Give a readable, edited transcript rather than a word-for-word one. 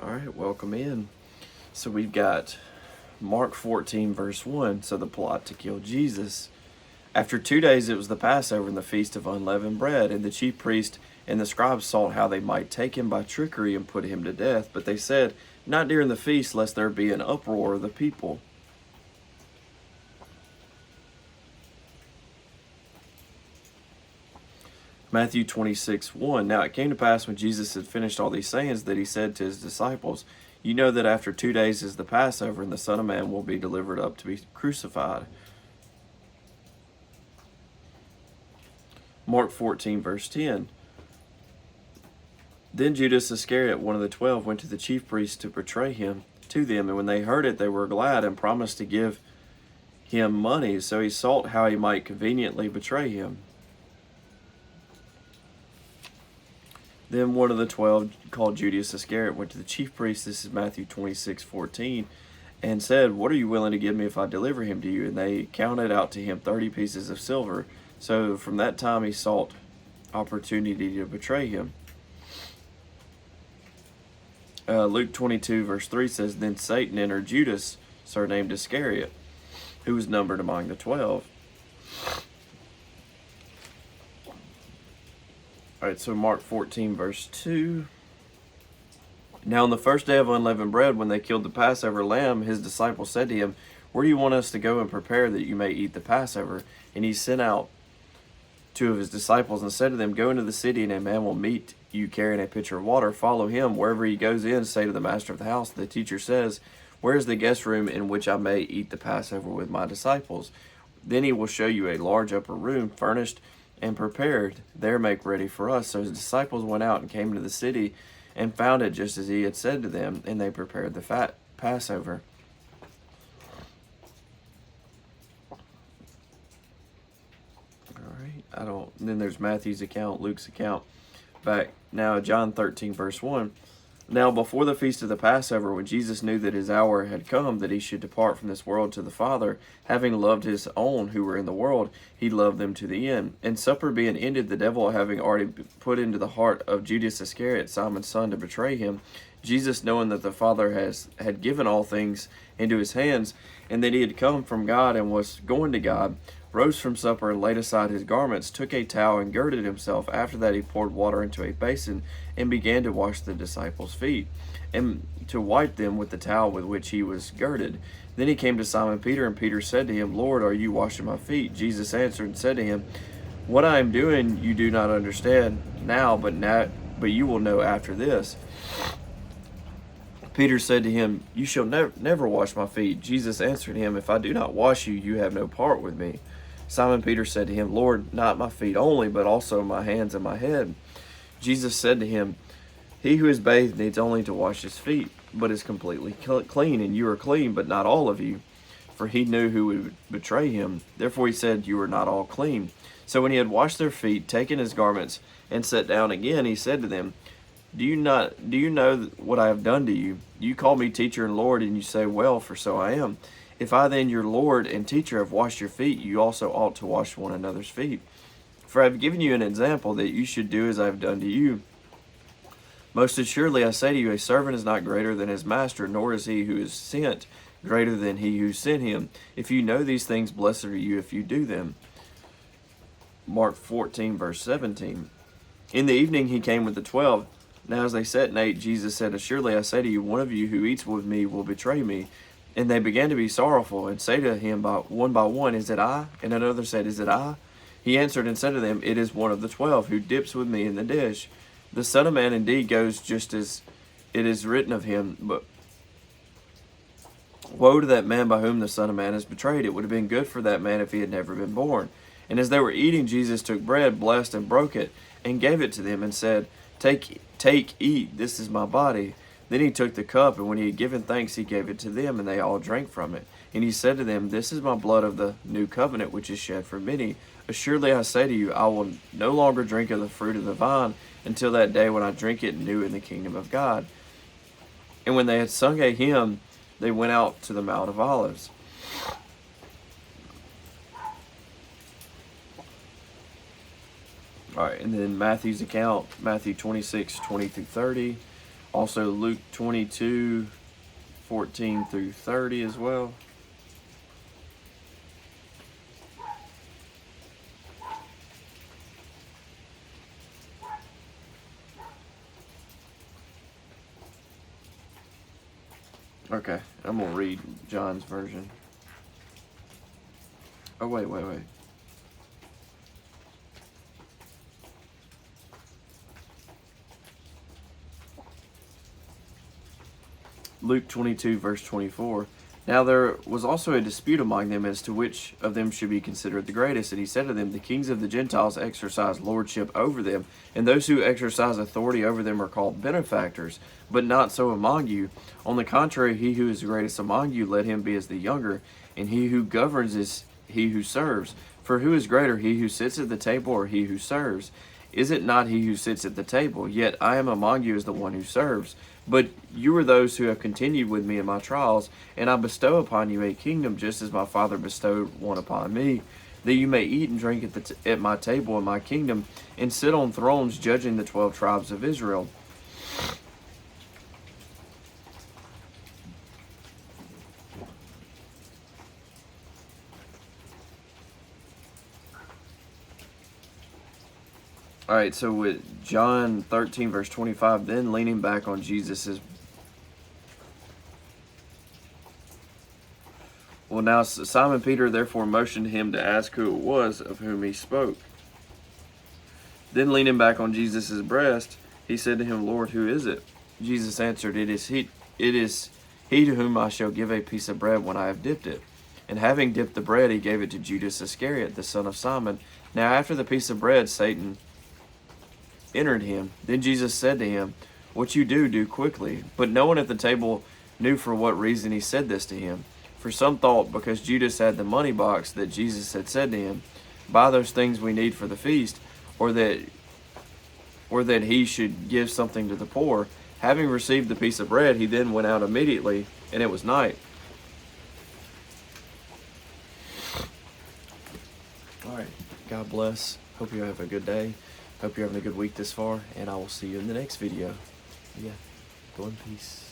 All right, welcome in. So we've got Mark 14, verse 1. So the plot to kill Jesus. After 2 days, it was the Passover and the feast of unleavened bread, and the chief priest and the scribes sought how they might take him by trickery and put him to death. But they said, "Not during the feast, lest there be an uproar of the people." Matthew 26, 1. Now it came to pass when Jesus had finished all these sayings that he said to his disciples, "You know that after 2 days is the Passover, and the Son of Man will be delivered up to be crucified." Mark 14, verse 10. Then Judas Iscariot, one of the 12, went to the chief priests to betray him to them. And when they heard it, they were glad and promised to give him money. So he sought how he might conveniently betray him. Then one of the 12, called Judas Iscariot, went to the chief priests, this is Matthew 26, 14, and said, "What are you willing to give me if I deliver him to you?" And they counted out to him 30 pieces of silver. So from that time he sought opportunity to betray him. Luke 22, verse 3 says, "Then Satan entered Judas, surnamed Iscariot, who was numbered among the 12. All right, so Mark 14, verse 2. Now on the first day of unleavened bread, when they killed the Passover lamb, his disciples said to him, "Where do you want us to go and prepare that you may eat the Passover?" And he sent out 2 of his disciples and said to them, "Go into the city, and a man will meet you carrying a pitcher of water. Follow him. Wherever he goes in, say to the master of the house, 'The teacher says, where is the guest room in which I may eat the Passover with my disciples?' Then he will show you a large upper room, furnished and prepared. There make ready for us." So his disciples went out and came into the city and found it just as he had said to them, and they prepared the Passover. All right, then there's Matthew's account, Luke's account. Back now, John 13, verse 1. Now before the feast of the Passover, when Jesus knew that his hour had come, that he should depart from this world to the Father, having loved his own who were in the world, he loved them to the end. And supper being ended, the devil having already put into the heart of Judas Iscariot, Simon's son, to betray him, Jesus, knowing that the Father had given all things into his hands, and that he had come from God and was going to God, rose from supper and laid aside his garments, took a towel and girded himself. After that he poured water into a basin and began to wash the disciples' feet, and to wipe them with the towel with which he was girded. Then he came to Simon Peter, and Peter said to him, "Lord, are you washing my feet?" Jesus answered and said to him, "What I am doing you do not understand now, but you will know after this." Peter said to him, "You shall never wash my feet." Jesus answered him, "If I do not wash you, you have no part with me." Simon Peter said to him, "Lord, not my feet only, but also my hands and my head." Jesus said to him, "He who is bathed needs only to wash his feet, but is completely clean, and you are clean, but not all of you." For he knew who would betray him. Therefore he said, "You are not all clean." So when he had washed their feet, taken his garments, and sat down again, he said to them, Do you know what I have done to you? You call me teacher and Lord, and you say, well, for so I am. If I then, your Lord and teacher, have washed your feet, you also ought to wash one another's feet. For I have given you an example that you should do as I have done to you. Most assuredly I say to you, a servant is not greater than his master, nor is he who is sent greater than he who sent him. If you know these things, blessed are you if you do them. Mark 14, verse 17. In the evening he came with the 12. Now as they sat and ate, Jesus said, "Assuredly I say to you, one of you who eats with me will betray me." And they began to be sorrowful, and say to him by one, "Is it I?" And another said, "Is it I?" He answered and said to them, "It is one of the 12, who dips with me in the dish. The Son of Man indeed goes just as it is written of him, but woe to that man by whom the Son of Man is betrayed. It would have been good for that man if he had never been born." And as they were eating, Jesus took bread, blessed and broke it, and gave it to them, and said, Take, eat, this is my body." Then he took the cup, and when he had given thanks, he gave it to them, and they all drank from it. And he said to them, "This is my blood of the new covenant, which is shed for many. Assuredly I say to you, I will no longer drink of the fruit of the vine until that day when I drink it new in the kingdom of God." And when they had sung a hymn, they went out to the Mount of Olives. All right, and then Matthew's account, Matthew 26, 20 through 30. Also Luke 22:14-30 as well. Okay, I'm going to read John's version. Oh, wait. Luke 22, verse 24. Now there was also a dispute among them as to which of them should be considered the greatest. And he said to them, the kings of the Gentiles exercise lordship over them, and those who exercise authority over them are called benefactors, but not so among you. On the contrary, he who is greatest among you, let him be as the younger, and he who governs is he who serves. For who is greater, he who sits at the table or he who serves? Is it not he who sits at the table? Yet I am among you as the one who serves. But you are those who have continued with me in my trials, and I bestow upon you a kingdom just as my Father bestowed one upon me, that you may eat and drink at my table in my kingdom, and sit on thrones judging the 12 tribes of Israel. All right, so with John 13, verse 25, then leaning back on Jesus' Well, now Simon Peter therefore motioned him to ask who it was of whom he spoke. Then leaning back on Jesus' breast, he said to him, Lord, who is it? Jesus answered, It is he to whom I shall give a piece of bread when I have dipped it. And having dipped the bread, he gave it to Judas Iscariot, the son of Simon. Now after the piece of bread, Satan entered him. Then Jesus said to him, What you do, do quickly. But no one at the table knew for what reason he said this to him. For some thought, because Judas had the money box, that Jesus had said to him, Buy those things we need for the feast, or that he should give something to the poor. Having received the piece of bread, he then went out immediately, and it was night. All right, God bless. Hope you have a good day. Hope you're having a good week this far, and I will see you in the next video. Yeah, go in peace.